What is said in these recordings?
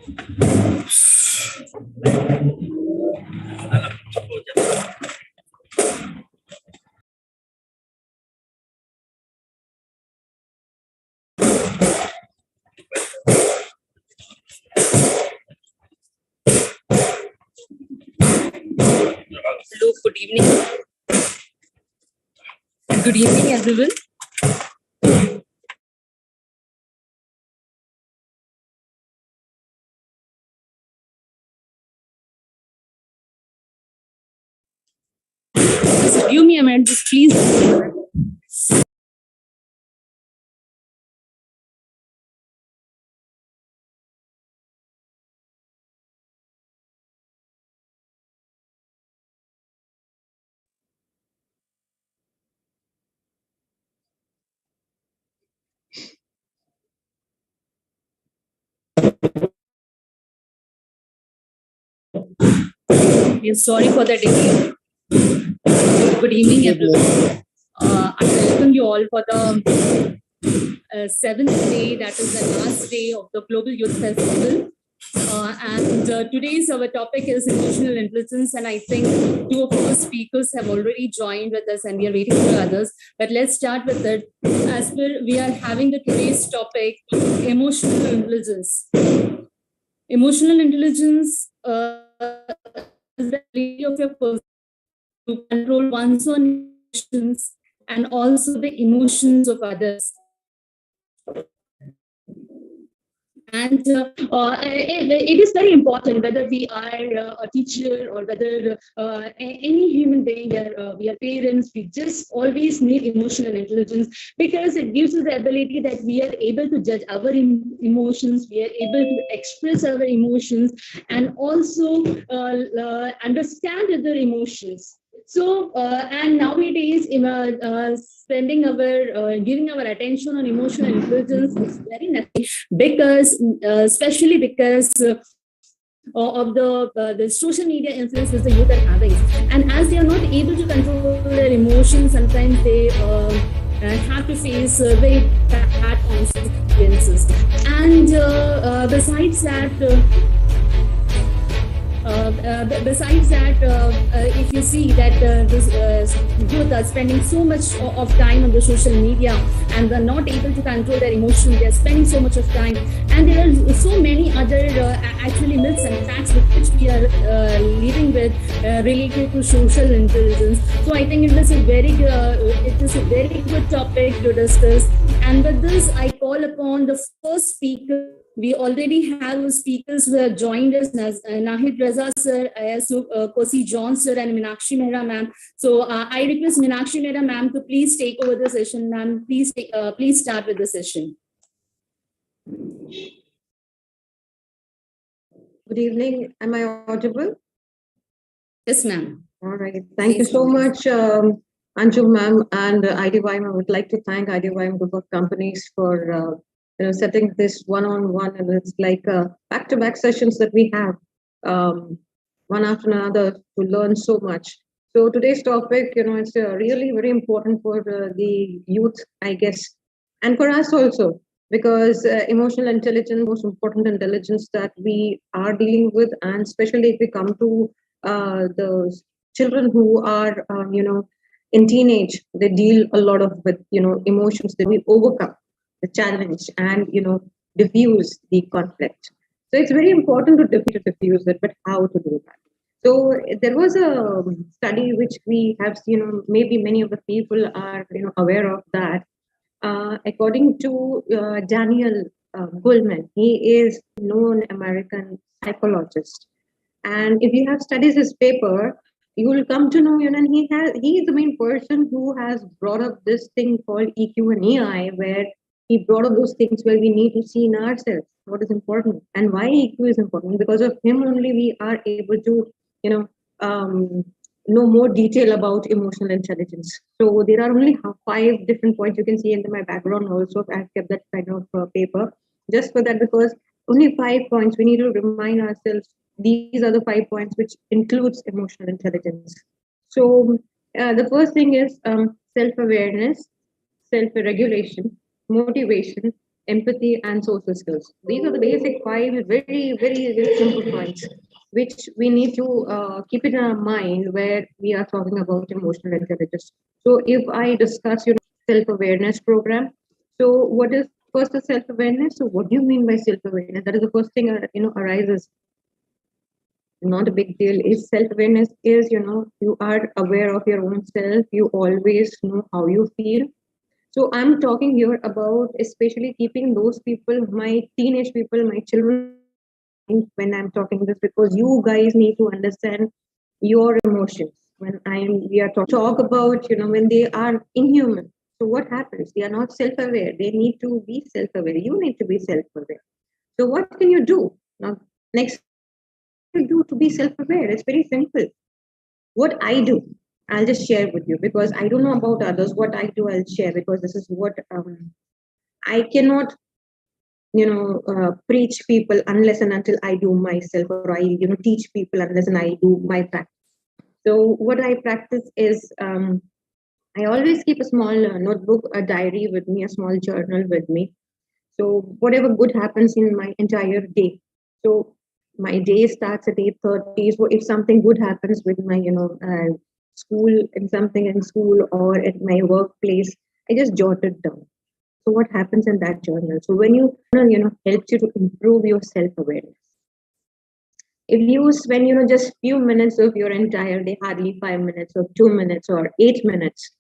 Hello, good evening. Good evening, everyone. Just give me a minute, just please. Yes, sorry for the delay. Good evening, everyone. I welcome you all for the seventh day, that is the last day of the Global Youth Festival. And today's our topic is emotional intelligence, and I think two of our speakers have already joined with us, and we are waiting for others. But let's start with it. As per we are having the today's topic, emotional intelligence. Emotional intelligence is the ability of your person to control one's own emotions and also the emotions of others. And it is very important whether we are a teacher or whether any human being, we are parents, we just always need emotional intelligence, because it gives us the ability that we are able to judge our emotions, we are able to express our emotions, and also understand other emotions. So, and nowadays, spending our giving our attention on emotional intelligence is very necessary, because, especially because of the social media influences the youth are having, and as they are not able to control their emotions, sometimes they have to face very bad consequences. And besides that. Besides that, if you see that this youth are spending so much of time on the social media and they're not able to control their emotions, they're spending so much of time, and there are so many other actually myths and facts with which we are living with related to social intelligence. So I think it is a very good topic to discuss. And with this, I call upon the first speaker. We already have speakers who have joined us, Nahid Raza sir, Kosi John sir, and Meenakshi Mehra ma'am. So I request Meenakshi Mehra ma'am to please take over the session. Ma'am, please start with the session. Good evening. Am I audible? Yes, ma'am. All right. Thank you so much, Anju ma'am and Idym. I would like to thank Idym Group of Companies for setting this one-on-one, and it's like back-to-back sessions that we have, one after another, to learn so much. So today's topic, it's really very important for the youth, I guess, and for us also, because emotional intelligence, most important intelligence that we are dealing with, and especially if we come to the children who are, in teenage, they deal a lot of with, emotions that we overcome the challenge and diffuse the conflict. So it's very important to diffuse it, but how to do that? So there was a study which we have, maybe many of the people are aware of that. According to Daniel Goleman, he is known American psychologist, and if you have studied his paper, you will come to know, he is the main person who has brought up this thing called EQ and EI, where he brought up those things where we need to see in ourselves what is important and why EQ is important. Because of him only, we are able to, know more detail about emotional intelligence. So there are only five different points you can see in my background also. I've kept that kind of paper just for that, because only 5 points we need to remind ourselves. These are the 5 points which includes emotional intelligence. So the first thing is self-awareness, self-regulation, motivation, empathy, and social skills. These are the basic five very, very, very simple points which we need to keep it in our mind where we are talking about emotional intelligence. So, if I discuss, self-awareness program, so what is first is self-awareness? So, what do you mean by self-awareness? That is the first thing arises. Not a big deal. Is self-awareness is you are aware of your own self. You always know how you feel. So I'm talking here about especially keeping those people, my teenage people, my children when I'm talking this, because you guys need to understand your emotions when we are talk about when they are inhuman. So what happens? They are not self-aware. They need to be self-aware. You need to be self-aware. So what can you do now? Next, what can you do to be self-aware? It's very simple. What I do, I'll just share with you because I don't know about others. What I do, I'll share because this is what I cannot, preach people unless and until I do myself, or I, teach people unless and I do my practice. So what I practice is I always keep a small notebook, a diary with me, a small journal with me. So whatever good happens in my entire day. So my day starts at 8:30. So if something good happens with my, school and something in school or at my workplace, I just jot it down. So what happens in that journal? So when helps you to improve your self-awareness. If you spend, just few minutes of your entire day, hardly 5 minutes or 2 minutes or 8 minutes,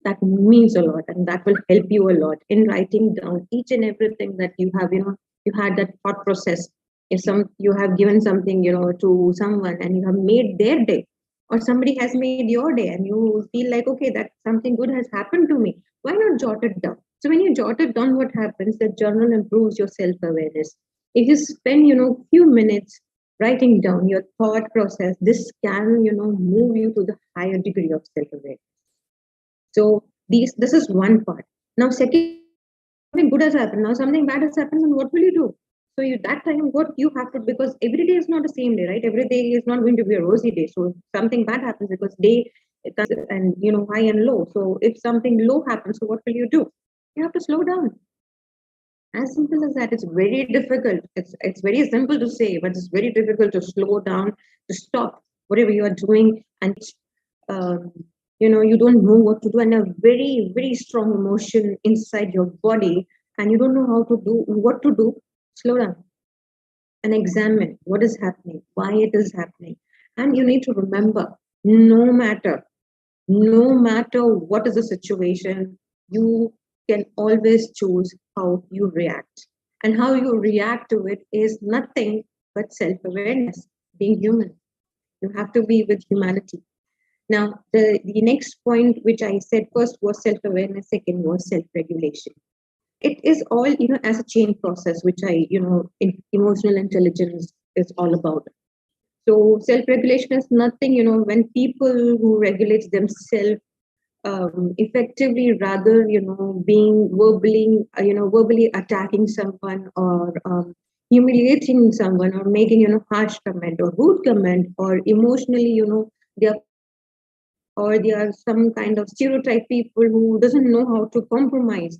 that means a lot, and that will help you a lot in writing down each and everything that you have, you had that thought process. If you have given something, to someone and you have made their day, or somebody has made your day and you feel like, okay, that something good has happened to me, why not jot it down? So when you jot it down, what happens? The journal improves your self-awareness. If you spend, few minutes writing down your thought process, this can move you to the higher degree of self-awareness. So this is one part. Now second, something good has happened, now something bad has happened, and what will you do? So you that time what you have to, because every day is not the same day, right? Every day is not going to be a rosy day. So if something bad happens, because day it comes and high and low. So if something low happens, so what will you do? You have to slow down. As simple as that. It's very difficult. It's very simple to say, but it's very difficult to slow down, to stop whatever you are doing, and um, you don't know what to do, and a very very strong emotion inside your body, and you don't know how to do what to do. Slow down and examine what is happening, why it is happening, and you need to remember, no matter what is the situation, you can always choose how you react. And how you react to it is nothing but self awareness, being human. You have to be with humanity. Now, the next point, which I said first was self awareness, second was self regulation. It is all, as a chain process, which emotional intelligence is all about. So self-regulation is nothing, when people who regulate themselves effectively, rather being verbally attacking someone, or humiliating someone, or making harsh comment or rude comment, or emotionally they are pushing, or they are some kind of stereotype people who doesn't know how to compromise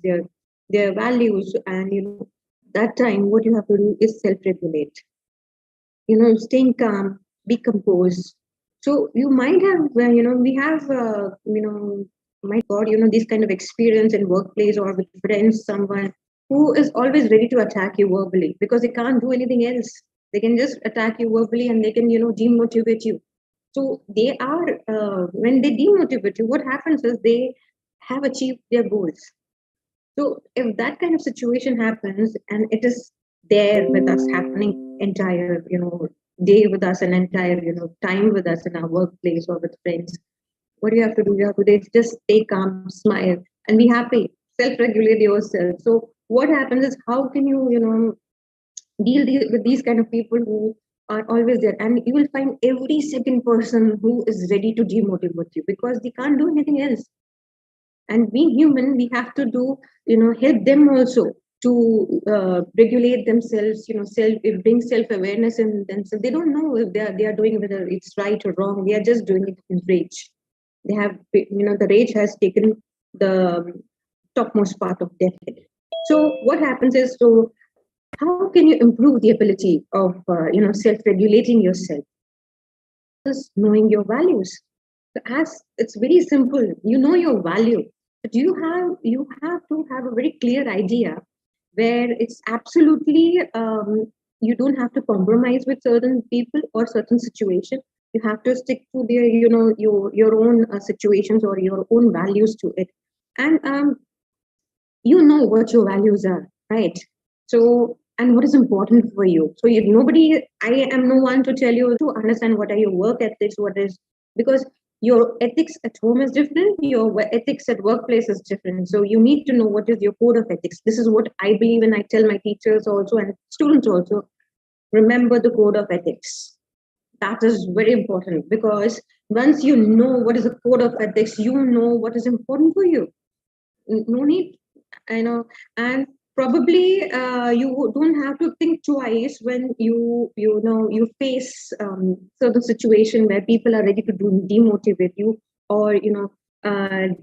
their values. And that time what you have to do is self-regulate, staying calm, be composed. So you might have, we have, might got, these kind of experience in workplace or with friends, someone who is always ready to attack you verbally because they can't do anything else. They can just attack you verbally and they can, demotivate you. So they are, when they demotivate you, what happens is they have achieved their goals. So if that kind of situation happens and it is there with us happening entire, day with us and entire, time with us in our workplace or with friends, what do you have to do? You have to just stay calm, smile, and be happy. Self-regulate yourself. So what happens is how can you, with these kind of people who are always there, and you will find every second person who is ready to demotivate you because they can't do anything else. And being human, we have to do, help them also to regulate themselves, bring self-awareness in themselves. They don't know if they are doing, whether it's right or wrong. They are just doing it in rage. They have, the rage has taken the topmost part of their head. So what happens is, so how can you improve the ability of self-regulating yourself? Is knowing your values. So as it's very simple, you know your value, but you have to have a very clear idea where it's absolutely you don't have to compromise with certain people or certain situation. You have to stick to their your own situations or your own values to it, and you know what your values are, right? So, and what is important for you. So, nobody, I am no one to tell you to understand what are your work ethics, what is, because your ethics at home is different, your ethics at workplace is different. So, you need to know what is your code of ethics. This is what I believe, and I tell my teachers also and students also, remember the code of ethics. That is very important, because once you know what is the code of ethics, you know what is important for you. No need, I know. And probably you don't have to think twice when you face certain situation where people are ready to demotivate you, or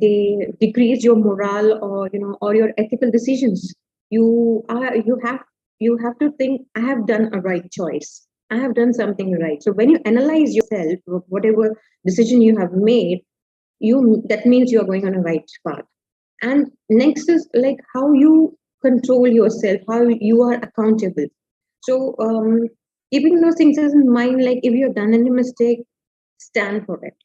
they decrease your morale, or or your ethical decisions. You have to think, I have done a right choice, I have done something right. So when you analyze yourself, whatever decision you have made, you that means you are going on a right path. And next is like how you control yourself, how you are accountable. So keeping those things in mind, like if you've done any mistake, stand for it.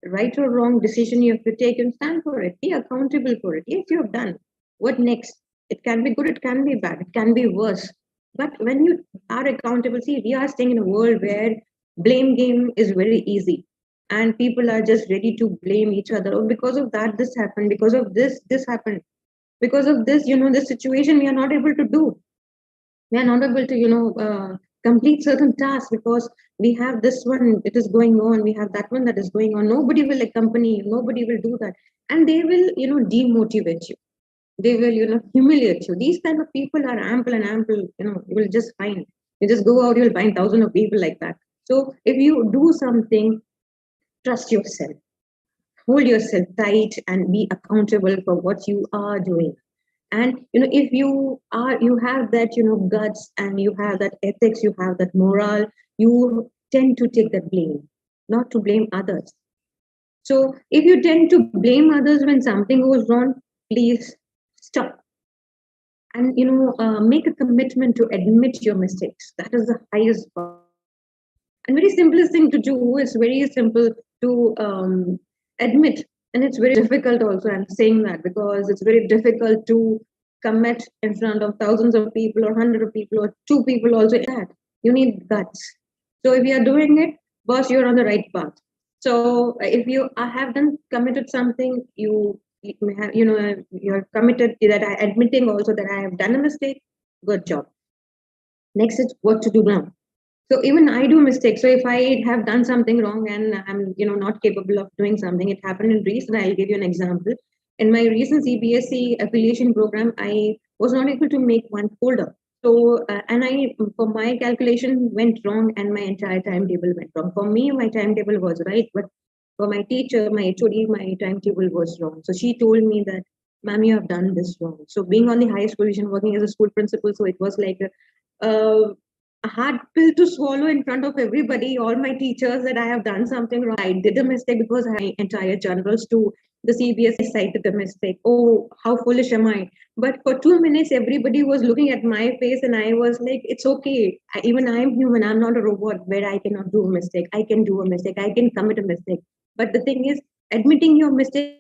Right or wrong decision you have to take, and stand for it, be accountable for it. Yes, you have done. What next? It can be good, it can be bad, it can be worse. But when you are accountable, see, we are staying in a world where blame game is very easy, and people are just ready to blame each other. Oh, because of that this happened, because of this happened, because of this, this situation we are not able to do. We are not able to complete certain tasks because we have this one, it is going on, we have that one that is going on. Nobody will accompany you, nobody will do that, and they will demotivate you. They will humiliate you. These kind of people are ample and ample. You will just find, you just go out, you'll find thousands of people like that. So if you do something, trust yourself, hold yourself tight, and be accountable for what you are doing. And if you have that guts, and you have that ethics, you have that morale, you tend to take that blame, not to blame others. So if you tend to blame others when something goes wrong, please stop, and make a commitment to admit your mistakes. That is the highest part. And very simplest thing to do is very simple to admit. And it's very difficult also, I'm saying that because it's very difficult to commit in front of thousands of people or hundred of people or two people also. That you need guts. So if you are doing it, boss, you're on the right path. So if you have done committed something, you may have, you're committed that I admitting also that I have done a mistake. Good job. Next is what to do now. So even I do mistakes. So if I have done something wrong and I'm not capable of doing something, it happened in recent. I'll give you an example. In my recent CBSE affiliation program, I was not able to make one folder. So and I, for my calculation went wrong, and my entire timetable went wrong. For me, my timetable was right, but for my teacher, my HOD, my timetable was wrong. So she told me that, ma'am, you have done this wrong. So being on the highest position, working as a school principal, so it was like a hard pill to swallow in front of everybody, all my teachers, that I have done something wrong. I did a mistake because my entire journals to the CBSE cited the mistake. Oh, how foolish am I? But for 2 minutes, everybody was looking at my face, and I was like, it's okay. Even I'm human. I'm not a robot where I cannot do a mistake. I can do a mistake. I can commit a mistake. But the thing is, admitting your mistake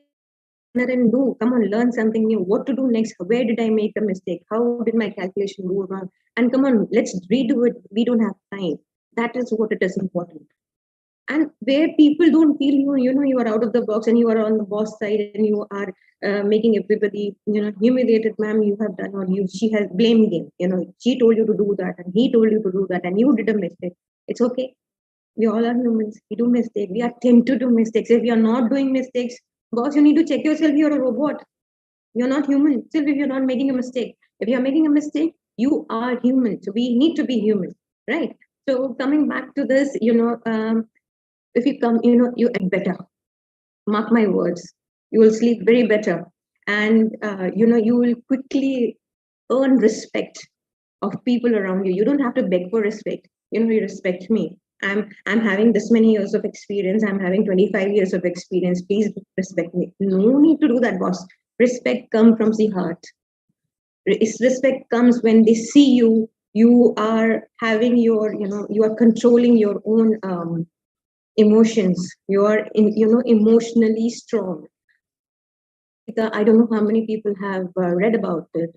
and do, come on, learn something new, what to do next, where did I make a mistake, how did my calculation go wrong, and come on, let's redo it. We don't have time. That is what it is important. And where people don't feel you are out of the box, and you are on the boss side, and you are making everybody humiliated. Ma'am, you have done, or you she has blame game, she told you to do that, and he told you to do that, and you did a mistake. It's okay. We all are humans. We do mistakes. We are tend to do mistakes. If you are not doing mistakes, boss, you need to check yourself. You're a robot. You're not human. Still, if you're not making a mistake, if you're making a mistake, you are human. So we need to be human, right? So coming back to this, if you come, you eat better. Mark my words. You will sleep very better, and you will quickly earn respect of people around you. You don't have to beg for respect. You respect me. I'm having this many years of experience. I'm having 25 years of experience. Please respect me. No need to do that, boss. Respect comes from the heart. Respect comes when they see you. You are having your, you are controlling your own emotions. You are, emotionally strong. I don't know how many people have read about it.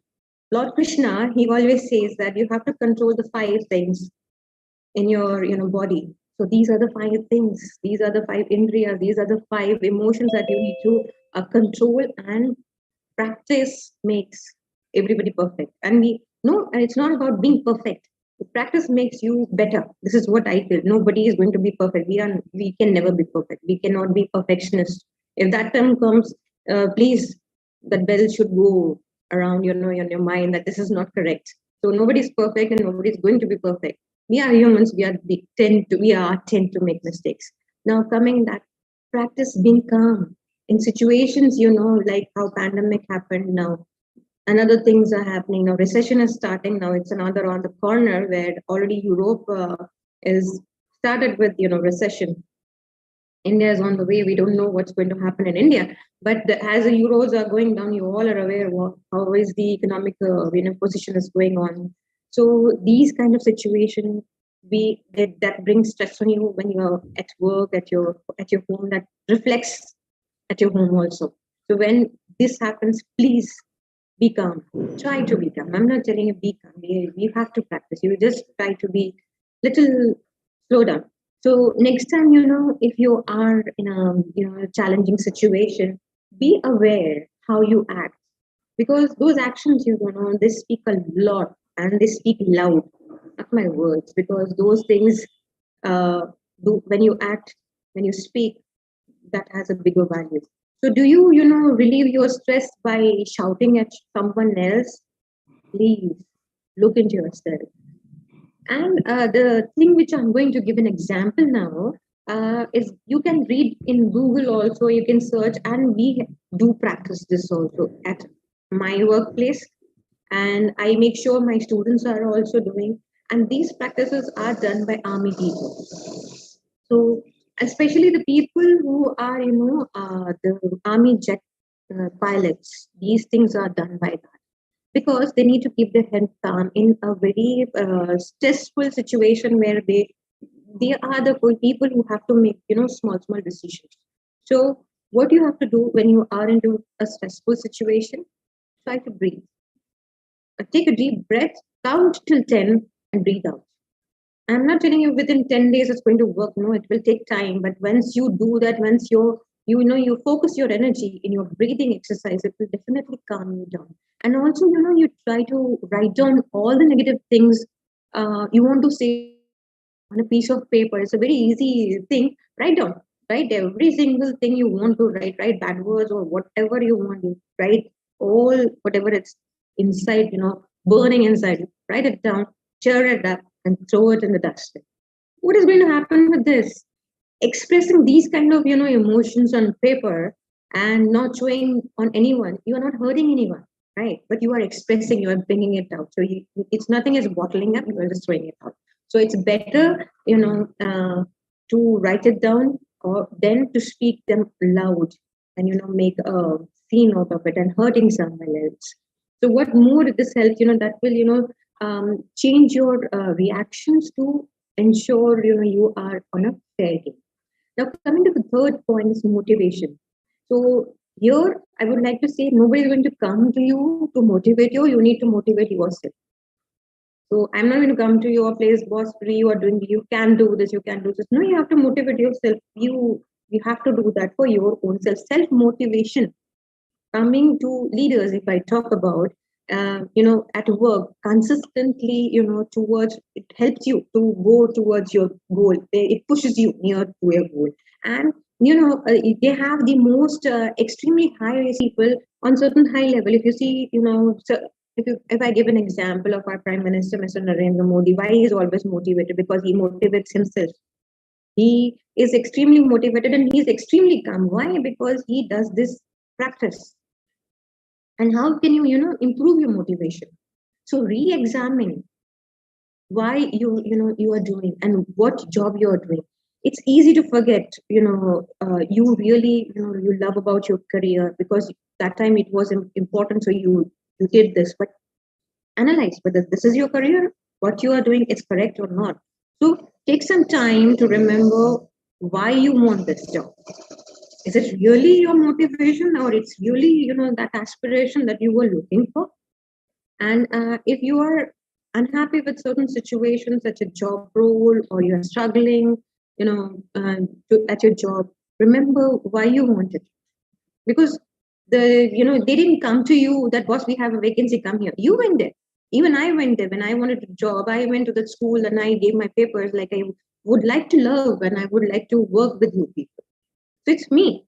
Lord Krishna, he always says that you have to control the five things in your, body. So these are the five things. These are the five indriyas. These are the five emotions that you need to control, and practice makes everybody perfect. And we no, and it's not about being perfect. The practice makes you better. This is what I feel. Nobody is going to be perfect. We can never be perfect. We cannot be perfectionists. If that term comes, please, that bell should go around in your mind that this is not correct. So nobody's perfect and nobody's going to be perfect. We are humans. We tend to make mistakes. Now coming that practice being calm in situations, like how pandemic happened now, another things are happening now. Recession is starting now. It's another on the corner where already Europe is started with recession. India is on the way. We don't know what's going to happen in India, but as the euros are going down, you all are aware how is the economic position is going on. So these kind of situation, that brings stress on you when you are at work, at your home. That reflects at your home also. So when this happens, please be calm. Try to be calm. I'm not telling you be calm. You have to practice. You just try to be little slow down. So next time, if you are in a challenging situation, be aware how you act, because those actions, they speak a lot and they speak loud. Not my words, because those things uh, when you act, when you speak, that has a bigger value. So do you, relieve your stress by shouting at someone else? Please look into yourself. And the thing which I'm going to give an example now is you can read in Google also, you can search, and we do practice this also at my workplace. And I make sure my students are also doing. And these practices are done by army people. So especially the people who are, the army jet pilots, these things are done by that, because they need to keep their head calm in a very stressful situation where they are the people who have to make small decisions. So what you have to do when you are into a stressful situation, try to breathe. Take a deep breath, count till 10, and breathe out. I'm not telling you within 10 days it's going to work. No, it will take time. But once you do that, once you focus your energy in your breathing exercise, it will definitely calm you down. And also, you try to write down all the negative things you want to say on a piece of paper. It's a very easy thing. Write down. Write every single thing you want to write. Write bad words or whatever you want. You write all whatever it's inside, burning inside. Write it down, tear it up, and throw it in the dustbin. What is going to happen with this? Expressing these kind of emotions on paper and not showing on anyone, you are not hurting anyone, right? But you are expressing, you are bringing it out. So it's nothing as bottling up, you are just throwing it out. So it's better to write it down or then to speak them loud and make a scene out of it and hurting someone else. So what more this helps, that will change your reactions to ensure you are on a fair game. Now, coming to the third point is motivation. So here, I would like to say nobody is going to come to you to motivate you. You need to motivate yourself. So I'm not going to come to your place, boss, free. You are doing. You can do this. You can do this. No, you have to motivate yourself. You have to do that for your own self. Self motivation. Coming to leaders, if I talk about, at work, consistently, towards, it helps you to go towards your goal. It pushes you near to your goal. And, they have the most extremely high people on certain high level. If you see, so if I give an example of our Prime Minister, Mr. Narendra Modi, why he is always motivated? Because he motivates himself. He is extremely motivated and he is extremely calm. Why? Because he does this practice. And how can you, improve your motivation? So re-examine why you are doing and what job you are doing. It's easy to forget, you really, you love about your career because that time it was important, so you did this. But analyze whether this is your career, what you are doing is correct or not. So take some time to remember why you want this job. Is it really your motivation, or it's really, that aspiration that you were looking for? And if you are unhappy with certain situations, such a job role, or you are struggling, at your job, remember why you want it. Because they didn't come to you that, boss, we have a vacancy, come here. You went there. Even I went there when I wanted a job. I went to the school and I gave my papers. Like, I would like to love and I would like to work with you people. So it's me,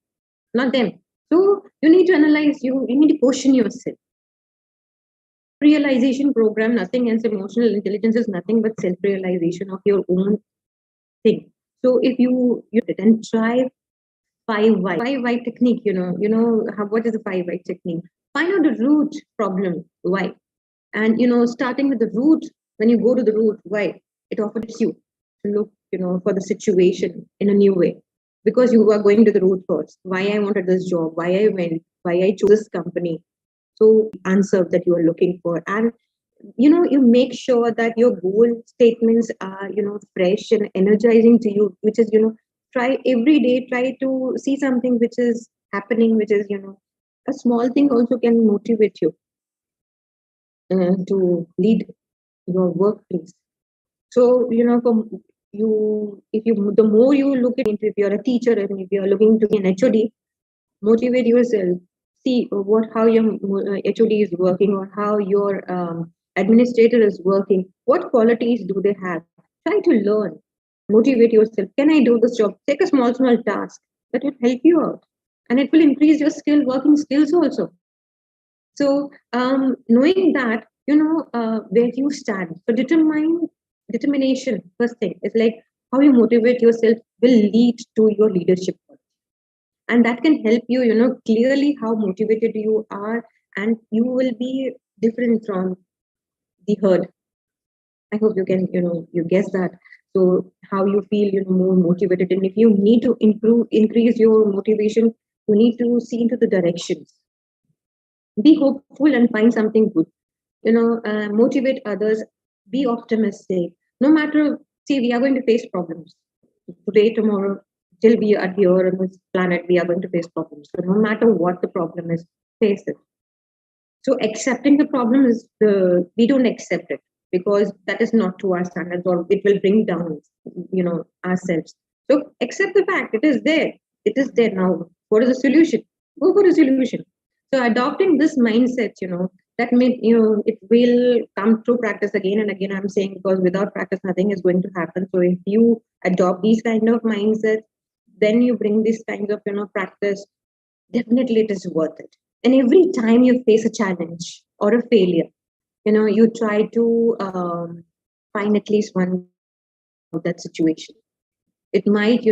not them. So you need to analyze. You need to question yourself. Realization program, nothing else. Emotional intelligence is nothing but self realization of your own thing. So if you and try five why technique, what is the five why technique? Find out the root problem, why. And starting with the root, when you go to the root, why, it offers you to look, for the situation in a new way. Because you are going to the root first. Why I wanted this job, why I went, why I chose this company. So answer that you are looking for. And you make sure that your goal statements are, fresh and energizing to you, which is, try every day, try to see something which is happening, which is, a small thing also can motivate you to lead your workplace. So, if you, the more you look at it, if you're a teacher and if you're looking to be an HOD, motivate yourself. See how your HOD is working, or how your administrator is working. What qualities do they have? Try to learn. Motivate yourself. Can I do this job? Take a small task that will help you out, and it will increase your working skills also. So knowing that, where you stand. So determination. First thing is like how you motivate yourself will lead to your leadership, and that can help you, clearly how motivated you are, and you will be different from the herd. I hope you can, you guess that. So how you feel, more motivated, and if you need to increase your motivation, you need to see into the directions. Be hopeful and find something good. Motivate others. Be optimistic. No matter, see, we are going to face problems today, tomorrow, till we are here on this planet, we are going to face problems. So no matter what the problem is, face it. So accepting the problem is we don't accept it because that is not to our standards, or it will bring down, ourselves. So accept the fact it is there. It is there now. What is the solution? Go for a solution. So adopting this mindset, that may, it will come through practice again and again. I'm saying because without practice, nothing is going to happen. So if you adopt these kind of mindsets, then you bring this kind of, practice, definitely it is worth it. And every time you face a challenge or a failure, you try to find at least one way out of that situation. It might,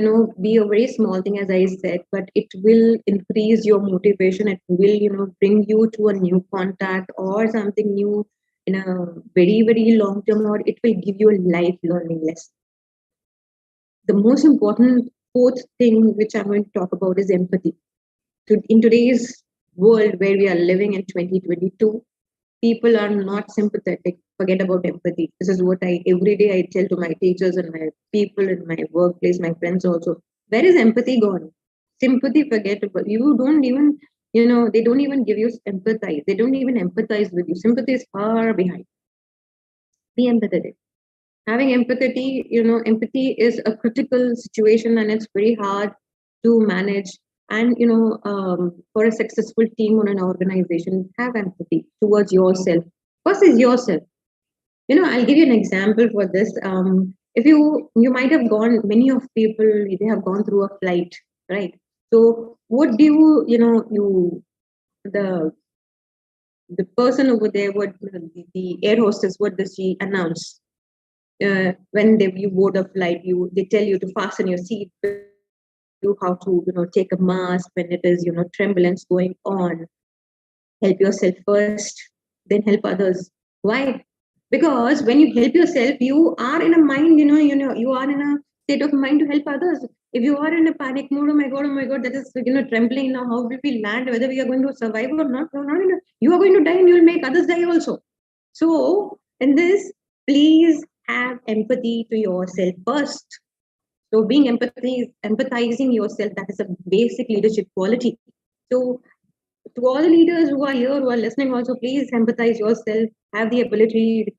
be a very small thing, as I said, but it will increase your motivation. It will, bring you to a new contact or something new in a very, very long term, or it will give you a life learning lesson. The most important fourth thing which I'm going to talk about is empathy. In today's world where we are living in 2022, people are not sympathetic. Forget about empathy. This is what I every day I tell to my teachers and my people in my workplace, my friends also. Where is empathy gone? Sympathy, forgettable. You don't even, they don't even give you empathize. They don't even empathize with you. Sympathy is far behind. Be empathetic. Having empathy, empathy is a critical situation and it's very hard to manage. And for a successful team or an organization, have empathy towards yourself. First is yourself. I'll give you an example for this. If you might have gone, many of people, they have gone through a flight, right? So what do the the person over there, what the air hostess, what does she announce? When you board a flight, they tell you to fasten your seat, you how to take a mask when it is turbulence going on. Help yourself first, then help others. Why? Because when you help yourself, you are in a mind, you are in a state of mind to help others. If you are in a panic mode, oh my God, that is, trembling now. How will we land? Whether we are going to survive or not? No, not enough. You are going to die, and you will make others die also. So, in this, please have empathy to yourself first. So, empathizing yourself, that is a basic leadership quality. So, to all the leaders who are here, who are listening, also please empathize yourself. Have the ability